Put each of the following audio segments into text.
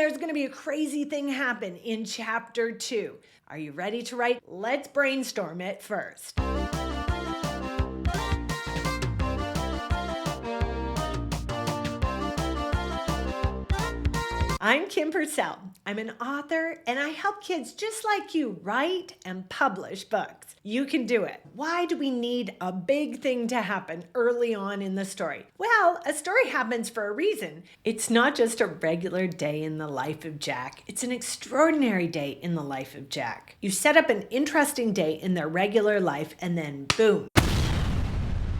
there's going to be a crazy thing happen in chapter 2. Are you ready to write? Let's brainstorm it first. I'm Kim Purcell. I'm an author and I help kids just like you write and publish books. You can do it. Why do we need a big thing to happen early on in the story? Well, a story happens for a reason. It's not just a regular day in the life of Jack. It's an extraordinary day in the life of Jack. You set up an interesting day in their regular life and then boom.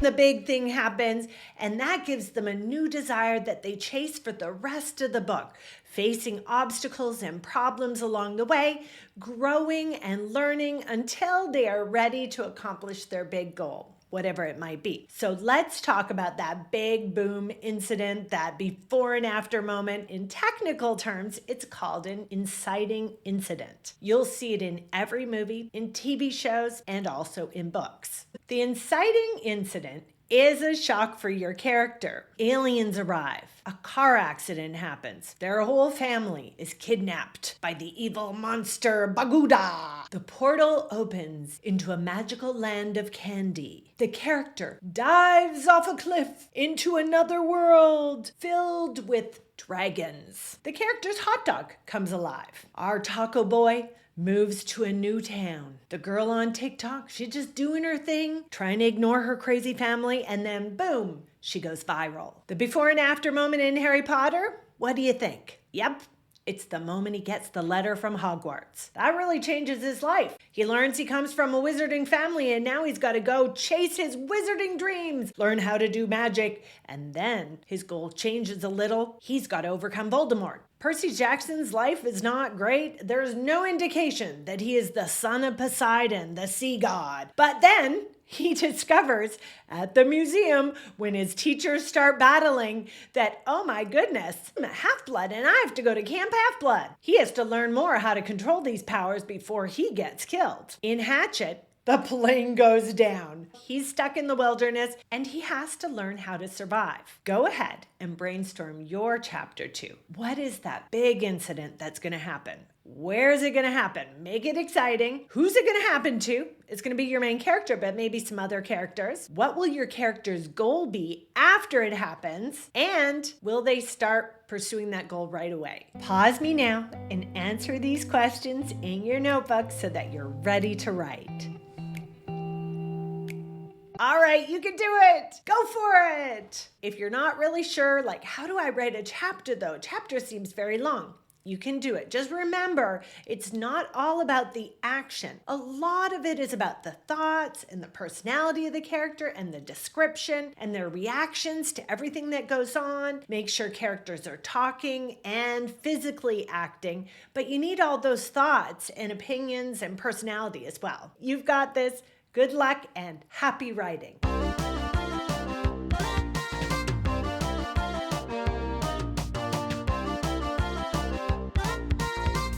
The big thing happens, and that gives them a new desire that they chase for the rest of the book, facing obstacles and problems along the way, growing and learning until they are ready to accomplish their big goal, whatever it might be. So let's talk about that big boom incident, that before and after moment. In technical terms, it's called an inciting incident. You'll see it in every movie, in TV shows, and also in books. The inciting incident is a shock for your character. Aliens arrive. A car accident happens. Their whole family is kidnapped by the evil monster Baguda. The portal opens into a magical land of candy. The character dives off a cliff into another world filled with dragons. The character's hot dog comes alive. Our taco boy moves to a new town. The girl on TikTok, she's just doing her thing, trying to ignore her crazy family, and then boom, she goes viral. The before and after moment in Harry Potter, what do you think? Yep, it's the moment he gets the letter from Hogwarts. That really changes his life. He learns he comes from a wizarding family and now he's got to go chase his wizarding dreams, learn how to do magic, and then his goal changes a little. He's got to overcome Voldemort. Percy Jackson's life is not great. There's no indication that he is the son of Poseidon, the sea god. But then he discovers at the museum when his teachers start battling that, oh my goodness, I'm a half-blood and I have to go to Camp Half-Blood. He has to learn more how to control these powers before he gets killed. In Hatchet, the plane goes down. He's stuck in the wilderness and he has to learn how to survive. Go ahead and brainstorm your chapter 2. What is that big incident that's going to happen? Where is it going to happen? Make it exciting. Who's it going to happen to? It's going to be your main character, but maybe some other characters. What will your character's goal be after it happens? And will they start pursuing that goal right away? Pause me now and answer these questions in your notebook so that you're ready to write. All right, you can do it. Go for it. If you're not really sure, like, how do I write a chapter though? Chapter seems very long. You can do it. Just remember, it's not all about the action. A lot of it is about the thoughts and the personality of the character and the description and their reactions to everything that goes on. Make sure characters are talking and physically acting, but you need all those thoughts and opinions and personality as well. You've got this. Good luck and happy writing.